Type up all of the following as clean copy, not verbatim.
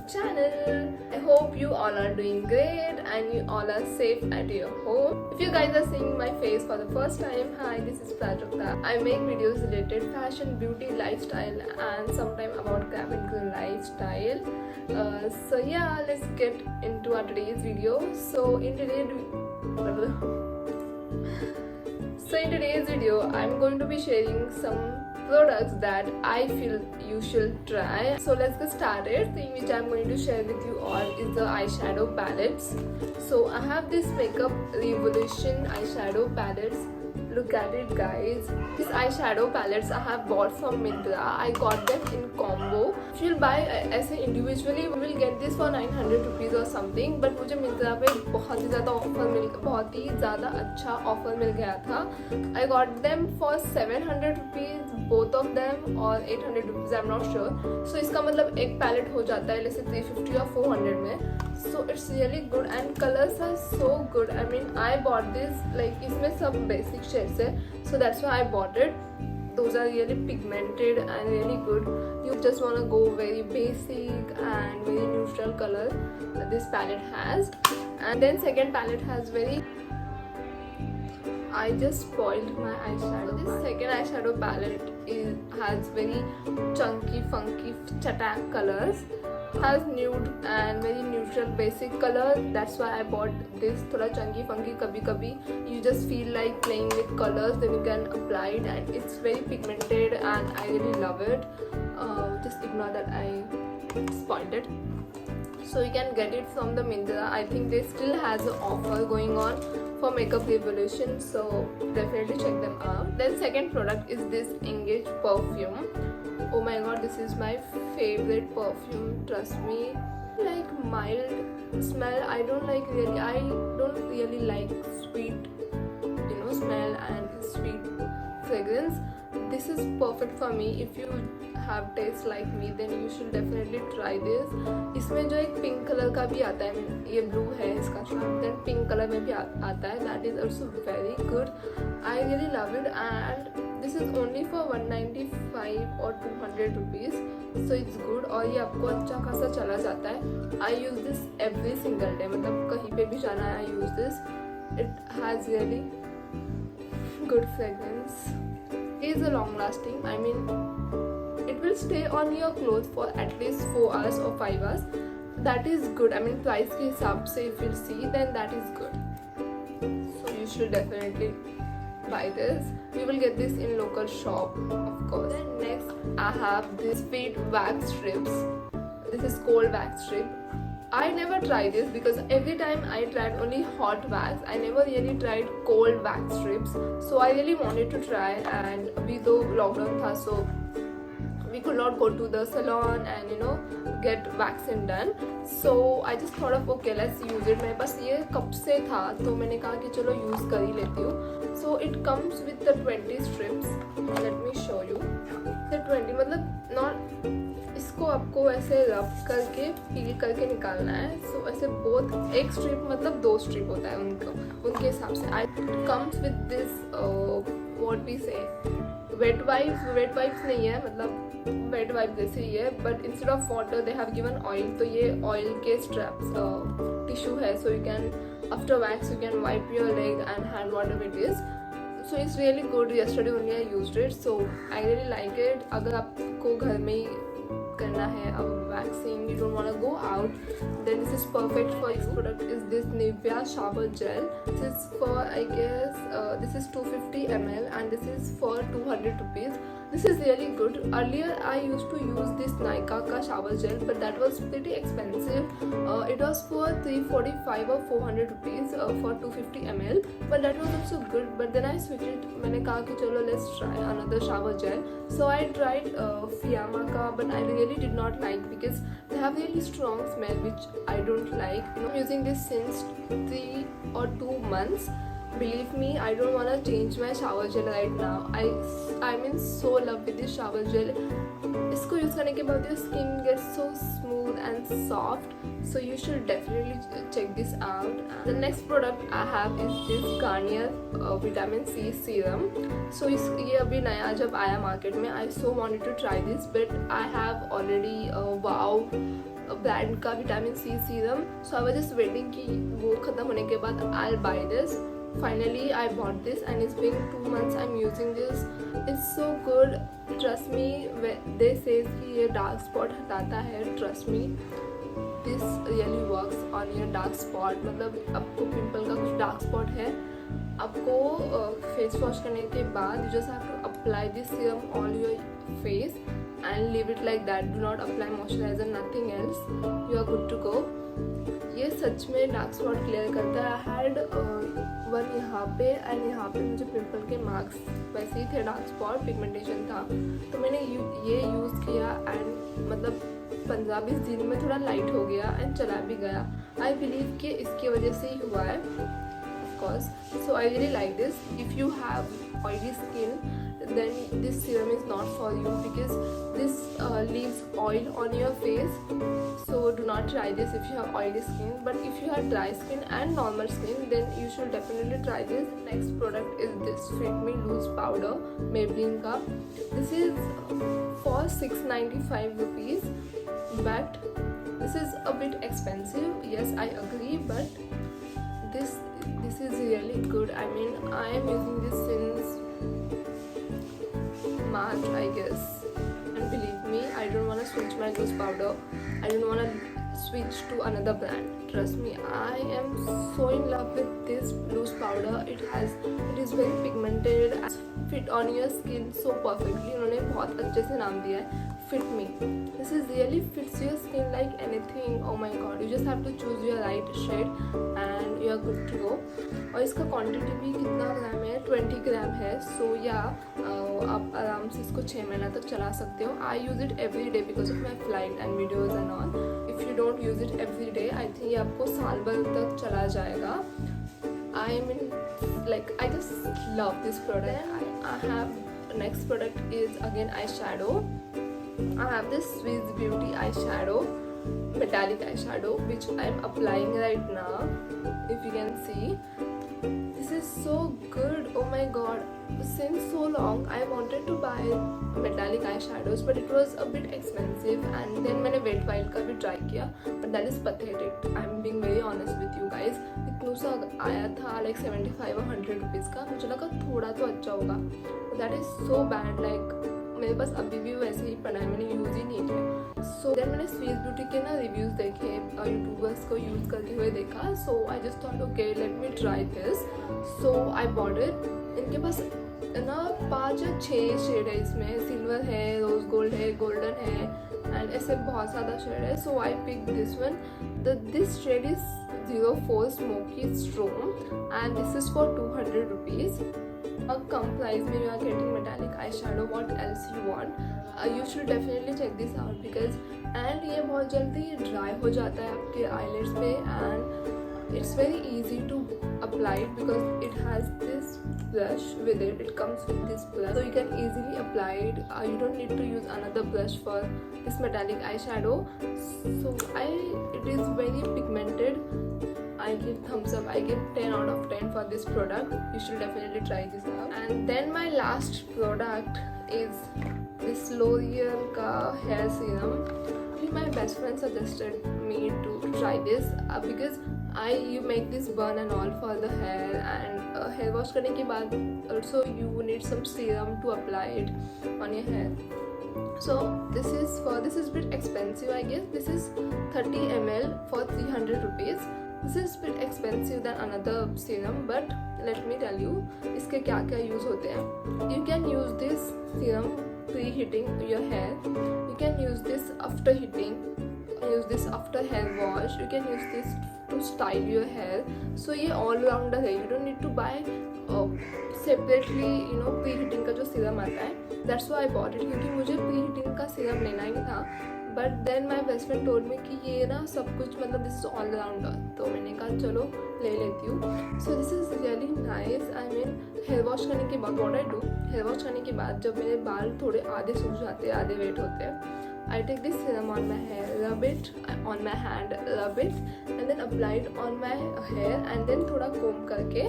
channel. I hope you all are doing great and you all are safe at your home. If you guys are seeing my face for the first time, hi, this is Prajakta. I make videos related fashion, beauty, lifestyle and sometimes about grab and go lifestyle. So yeah, let's get into our today's video. So in today's video, I'm going to be sharing some products that I feel you should try. So let's get started. The thing which I'm going to share with you all is the eyeshadow palettes. So I have this Makeup Revolution eyeshadow palettes. Look at it, guys. These eyeshadow palettes I have bought from Myntra. I got them in combo. If you'll buy ऐसे individually, we will get this for 900 rupees or something. But मुझे Myntra पे बहुत ही ज़्यादा अच्छा offer मिल गया था. I got them for 700 rupees, both of them, or 800 rupees. I'm not sure. So इसका मतलब एक पैलेट हो जाता है जैसे 350 or 400 में. So it's really good and colors are so good. I mean, I bought this like इसमें सब basic shades है, so that's why I bought it. Those are really pigmented and really good. You just wanna go very basic and very neutral color that this palette has. And then second palette has very. I just spoiled my eyeshadow. So this second eyeshadow palette has very chunky, funky, chatak colors. Has nude and very neutral basic color. That's why I bought this. थोड़ा chunky funky. कभी you just feel like playing with colors, then you can apply it, and it's very pigmented and I really love it. Just ignore that I spoiled it. So you can get it from the Myntra. I think they still has an offer going on for Makeup Revolution, so definitely check them out. Then second product is this Engage perfume. Oh my god, this is my favorite perfume, trust me. Like mild smell. I don't really like sweet smell and sweet fragrance. This is perfect for me. If you have taste like me, then you should definitely try this. इसमें जो एक pink colour का भी आता है, ये blue है इसका शाम, then पिंक कलर में भी आता है. That is also very good. I really love it and this is only for 195 or 200 rupees. So it's good और ये आपको अच्छा खासा चला जाता है. I use this every single day. मतलब कहीं पे भी जाना है, I use this. It has really good fragrance. It is a long lasting. I mean, it will stay on your clothes for at least 4 hours or 5 hours. That is good. I mean, price के हिसाब से if you see, then that is good. So you should definitely buy this. We will get this in local shop, of course. Then next, I have this Sweet wax strips. This is cold wax strip. I never tried this because every time I tried only hot wax. I never really tried cold wax strips. So I really wanted to try, and अभी तो lockdown था, so we could not go to the salon and get waxing done. So I just thought of okay, let's use it. मेरे पास ये कब से था तो मैंने कहा कि चलो यूज़ कर ही लेती हूँ. So it comes with the 20 strips. Let me show you. The 20 मतलब not इसको आपको ऐसे रब करके पील करके निकालना है. So ऐसे बोथ एक स्ट्रिप मतलब 2 स्ट्रिप होता है उनके हिसाब से. It comes with this what we say wet wipes नहीं है, मतलब wet wipe जैसे ही है, but instead of water they have given oil. तो ये oil के straps tissue है, so you can after wax you can wipe your leg and hand whatever it is. So it's really good. Yesterday only I used it, so I really like it. अगर आपको घर में ही करना है अब waxing, you don't want to go out, then this is perfect for you. This product is this Nivea shower gel. This is for I guess this is 250 ml and this is for 200 rupees. This is really good. Earlier I used to use this Nykaa ka shower gel, but that was pretty expensive. It was for 345 or 400 rupees for 250 ml, but that was also good. But then I switched it. मैंने कहा कि चलो let's try another shower gel. So I tried Fiyama ka, but I really did not like because they have really strong smell which I don't like. I'm using this since 3 or 2 months. believe me, I don't wanna change my shower gel right now. I'm in so love with this shower gel. इसको use करने के बाद your skin gets so smooth and soft, so you should definitely check this out. The next product I have is this Garnier vitamin C serum. So ये अभी नया जब आया market में, I so wanted to try this, but I have already wow brand का vitamin C serum. So I was just waiting कि वो ख़त्म होने के बाद I buy this. Finally I bought this and it's been 2 months I am using this. It's so good, trust me. They says कि ये dark spot हटाता है. Trust me, this really works on your dark spot. मतलब आपको pimple का कुछ dark spot है, आपको फेस वॉश करने के बाद you just have to apply this serum on your face and leave it like that. Do not apply moisturizer, nothing else. You are good to go. ये सच में dark spot clear करता है. I had one यहाँ पे and यहाँ पे मुझे pimple के मार्क्स वैसे ही थे, डार्क स्पॉट पिगमेंटेशन था. तो मैंने ये यूज़ किया एंड मतलब 15-20 दिन में थोड़ा लाइट हो गया एंड चला भी गया. आई बिलीव कि इसकी वजह से ही हुआ है, of course. So I really like this. If you have oily skin, then this serum is not for you because this leaves oil on your face. So do not try this if you have oily skin. But if you have dry skin and normal skin, then you should definitely try this. Next product is this Fit Me Loose Powder, Maybelline ka. This is for 695 rupees, but this is a bit expensive. Yes, I agree, but this is really good. I mean, I am using this since March, I guess, and believe me, I don't want to switch my loose powder. I don't want to switch to another brand. Trust me, I am so in love with this loose powder. It is very pigmented, fit on your skin so perfectly. उन्होंने बहुत अच्छे से नाम दिया है, Fit Me. This is really fits your skin like anything. Oh my god, you just have to choose your right shade and you are good to go. और इसका quantity भी कितना ग्राम है, 20 ग्राम है. सो या आप आराम से इसको 6 महीना तक चला सकते हो. I use it every day because of my flight and videos and all. If you don't use it every day, I think ये आपको साल भर तक चला जाएगा. I mean like I just love this product. I have next product is again eyeshadow. I have this Swiss Beauty eyeshadow, metallic eyeshadow, which I am applying right now. If you can see, this is so good. Oh my god, since so long I wanted to buy metallic eyeshadows, but it was a bit expensive. And then मैंने Wet Wild का भी try किया, but that is pathetic. I'm being very honest with you guys. इतना सा आया था like 75 or 100 rupees का. मुझे लगा थोड़ा तो अच्छा होगा, but that is so bad. Like मेरे पास अभी भी वैसे ही पड़ा है, मैंने यूज़ ही नहीं किया. सो देन मैंने स्विस ब्यूटी के ना रिव्यूज़ देखे, यूट्यूबर्स को यूज़ करते हुए देखा. So I just thought okay let me try this. So I bought it. इनके पास ना 5 या 6 शेड है इसमें. सिल्वर है, रोज गोल्ड है, गोल्डन है एंड ऐसे बहुत ज़्यादा शेड है. So I pick this one. This shade is 04 Smoky Storm and this is for 200 rupees. कम प्राइस में you are getting metallic eyeshadow. What else you want? You should definitely check this out because and ये बहुत जल्दी dry हो जाता है आपके eyelids पे and it's very easy to apply it because it has this brush with it. It comes with this brush, so you can easily apply it. You don't need to use another brush for this metallic eyeshadow. So it is very pigmented. I give thumbs up. I give 10 out of 10 for this product. You should definitely try this out. And then my last product is this L'Oreal ka hair serum. My best friend suggested me to try this because you make this burn and all for the hair and hair wash करने के बाद also you need some serum to apply it on your hair. So this is a bit expensive, I guess. This is 30 ml for 300 rupees. This is a bit expensive than another serum, but let me tell you इसके क्या क्या use होते हैं. You can use this serum pre-heating your hair. You can use this after heating. Use this after hair wash. You can use this to style your hair. So ये all rounder है. You don't need to buy separately pre-heating का जो serum आता है. That's why I bought it क्योंकि मुझे pre-heating का serum लेना ही था. But then my best friend told me कि ये ना सब कुछ मतलब दिस इज ऑल राउंडर, तो मैंने कहा चलो ले लेती हूँ. So this is really nice. I mean hair wash करने के बाद what I do, hair wash करने के बाद जब मेरे बाल थोड़े आधे सूख जाते हैं, आधे वेट होते हैं, I take this serum on my hair, rub it on my hand, rub it and then apply it on my hair and then थोड़ा comb करके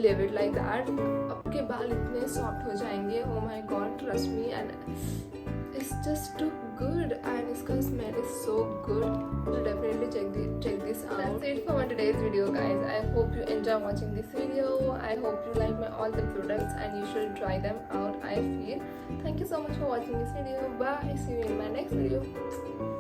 leave it like that. आपके बाल इतने soft हो जाएंगे, oh my god, trust me, and it's just too good and इसका smell is so good. So definitely check this out. That's it for my today's video, guys. I hope you enjoy watching this video. I hope you like my all the products and you should try them out, I feel. Thank you so much for watching this video. Bye. See you in my next video.